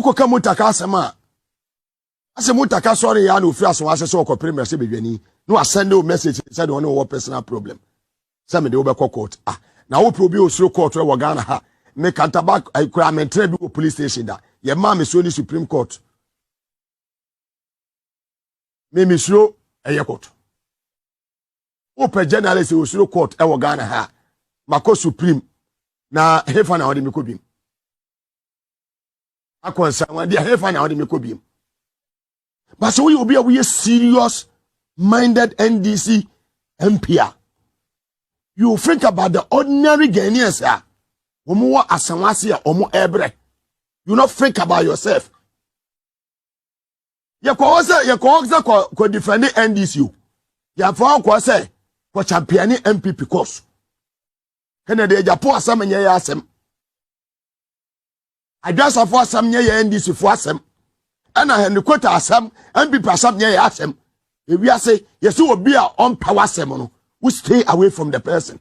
Woko ka Muntaka asema. Ase Muntaka sorry ya no fi aso ase so okopere mercy bedwani. No send no message said one no personal problem. Say me de obekọ court. Na wo probi osuro court we Ghana ha. Me kantaba akura mentre bi go police station da. Ye ma me so ni Supreme Court. Me misro eye court. Ope journalist osuro court e Ghana ha. Mako Supreme na hefa na odi me kobim. Akonsa wan dia hefa na odi me kobim. But so we will be a serious minded NDC MP. You think about the ordinary Ghanaians here. Omo asanwase ya omo ebre. You not think about yourself. Ye ko defend NDC. Ya for ko say ko champion MP because Kennedy Japo asam nye ya asem. Adwasa for asam nye ya NDC for asem. Ana hen kwota asam MP asam nye ya asem. Ewi ase yeso obi a on power asem no. We stay away from the person.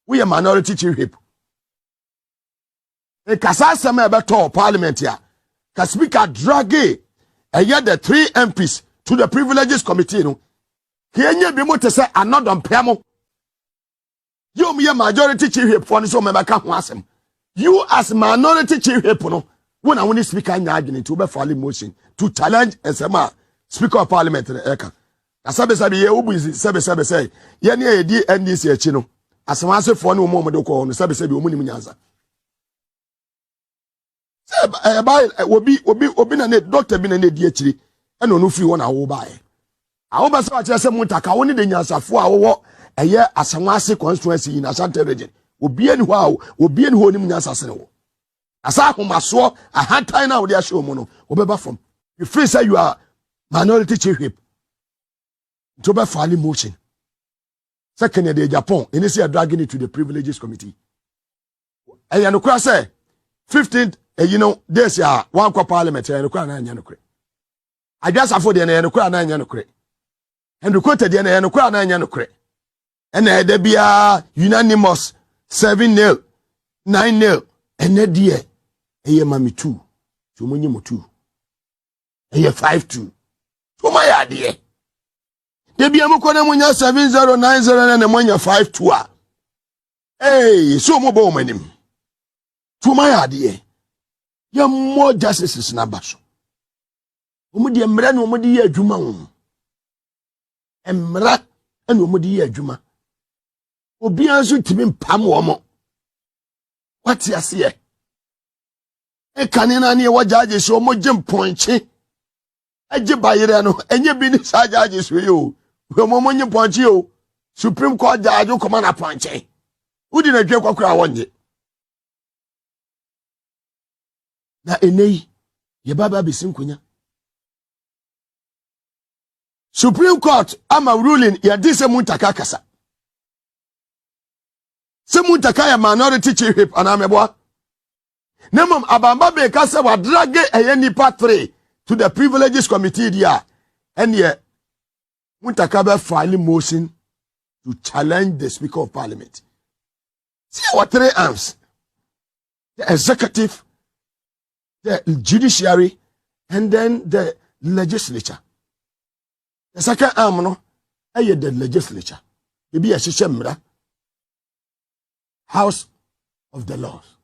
We are minority chief whip. E kasa asem e beto parliament ya. Ka speaker drag the 3 MPs to the privileges committee no. Kenye bi mo te say anodon pemo. You me majority chief whip for so me baka ho asem. You as minority chief whip no, when I want speaker nya adwene to be file motion to challenge esema speaker of parliament eka. Asabe ye obu sabe say ye ne ye di NDC achi no. Asewase fo ne omo mo de ko no sabe omu nim nyanza. Obi na ne doctor bi na ne di achiri e no no free wona wo bae. Awo ba se wa kire se Muntaka woni de nyansafo a wo eye Asewase constituency in Ashanti region. Obi ani ho nim nyansase ne wo. Asa ahomaso ahantan na wo de ahye omo no obeba from. You free say you are minority chief whip. To be filing motion. Second day Japan, and they are dragging it to the privileges committee. And you know, say 15th, this year, one parliament, and you I just afford the end of the and the quoted the end of the and there be a unanimous 7-0, 9-0, and that dear, a year mammy 2, to Munimo 2, a year 5-2. To my idea. Debi amukona munya 7090 na munya 52. Hey, so mo bo manim. To my idea. Ya more justices na baso. Omo de emra na omo de ye adwuma wo. Emra na omo de ye adwuma. Obi anso timi mpam wo mo. What you see? E kanina na ye judge so omo jemponche. Eje bayire no enye bi ni sa judge so yo. Momonye ponchi o Supreme Court judge o come na ponchi udi na dwe kwakura wonje na enei ye baba besinkonya Supreme Court ama ruling ya dise Muntaka kasa se Muntaka ya minority chief whip anameboa nemom abamba be kasa wa drag eye nipa 3 to the privileges committee dia ene Muntaka be filing motion to challenge the Speaker of Parliament. See our 3 arms. The executive, the judiciary, and then the legislature. The second arm, no, the legislature. Maybe a shemra, House of the Lords.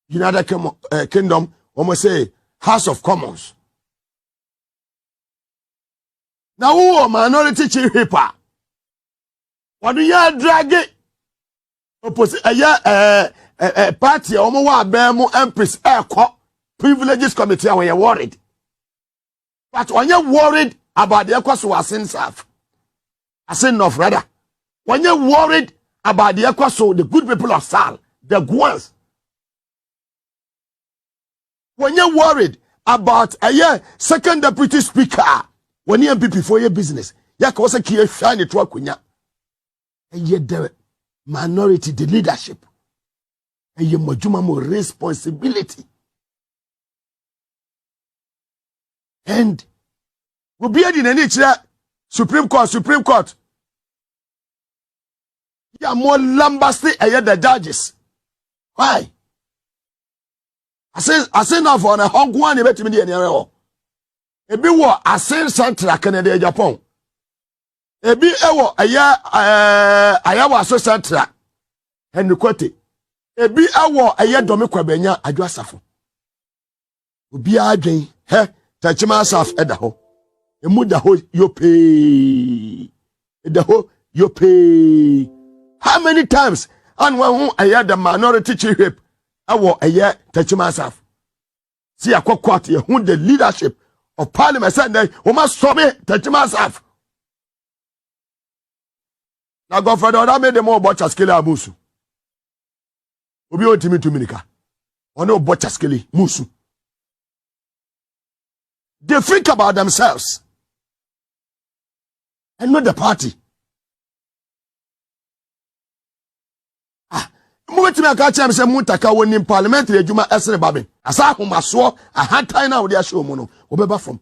United Kingdom, almost say House of Commons. Now, who are minority chief whipper? What do you drag it? Opposite a party, Omo Bemo Empress privileges committee when you're worried. But when you're worried about the Ekwaso Asinsav, Asin rather, when you're worried about the Ekwaso, the good people of Sal, the Guans, when you're worried about a second deputy speaker, when you MPP for your business, ya ka wasa kiye shine to akunya. And yet the minority, the leadership, and you majuma mo responsibility. And we'll be in any Supreme Court. Yeah, more lambasty and the judges. Why? Ase na for na honko an ebetimi de ene ho. Ebi wo ase central Canada Japan. Ebi ewo aya aso central. Henrikwete. Ebi ewo domi kwabanya adwo asafo. Obi adwen tachima asaf eda ho. Emu da ho yope. Eda ho yope. How many times and when the minority chief whip ewo tachima asaf. See akwakwa ye who the leadership of parliament said they must stop me tachima asaf. Now Godfather that made them all butcher skele abusu. Obi o timi tuminika. Ono butcher skele musu. They think about themselves and not the party. Mweti me ka cha say Muntaka woni parliamentary adwuma esere babe. Asa ahomaso ahantan na wo de ahye omo no. Obeba from.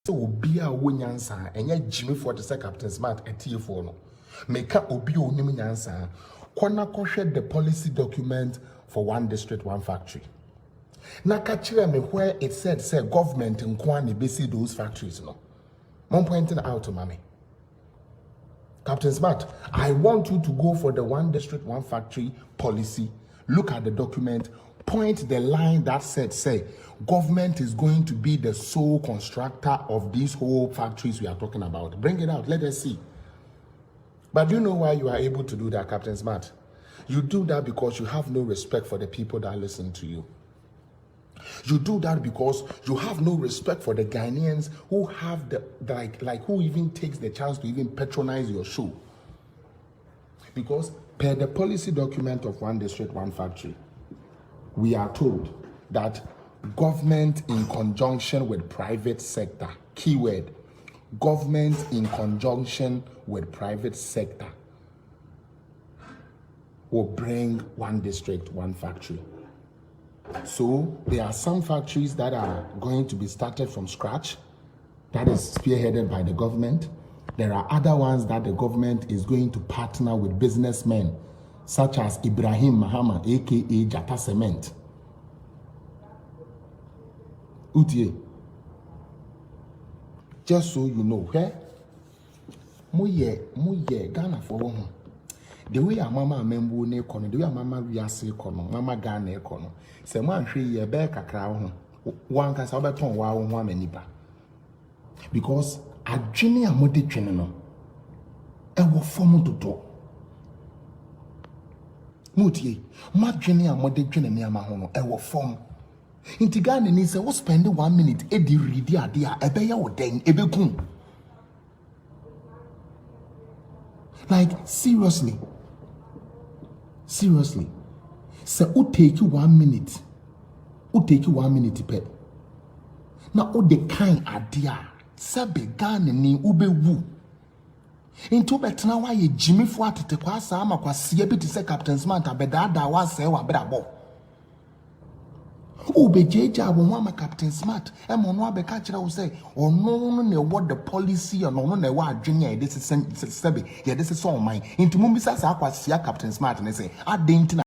Obi a wo nyansa enye Jimmy for the Captain Smart etiefo no. Meka obi onim nyansa. Kwana kohwe the policy document for one district, one factory. Na ka kire me where it said say government nkwa na besi those factories no. One pointing out to mommy. Captain Smart, I want you to go for the one district, one factory policy. Look at the document. Point the line that said, say, government is going to be the sole constructor of these whole factories we are talking about. Bring it out. Let us see. But do you know why you are able to do that, Captain Smart? You do that because you have no respect for the people that listen to you. You do that because you have no respect for the Ghanaians who have like who even takes the chance to even patronize your show. Because per the policy document of one district, one factory, we are told that government in conjunction with private sector, keyword, government in conjunction with private sector will bring one district, one factory. So there are some factories that are going to be started from scratch, that is spearheaded by the government. There are other ones that the government is going to partner with businessmen, such as Ibrahim Mahama, aka Jata Cement. Utie. Just so you know, where Muye Ghana for one. The way a mama membu ne kono, the way a mama wiase kono, mama Ghana kono. Se man hwe ye be kakra ho. Wan kasa obeton wa wo ho amanipa. Because adwene a mode twene no e wo fom toto. Mutie, madwene a mode twene ne ama ho no e wo fom. Inti Ghana ni se wo spend 1 minute e di read ade a ebe ye wo den ebe kun. Like seriously. So it take you 1 minute. It take you 1 minute pe. Now o the kind idea. Sabe Ghana ni ube wu. Into betena wa ye Jimmy fo atete kwa asa ama kwa sie bi te se Captain Smart abedada wa se wa brabo. Ube jeja wo ama Captain Smart e mo no abeka kire wo say ono no na what the policy ono no na wa adwenya e de sebe ye de se so man. Into mumbisa sa kwa sia Captain Smart ne say adenti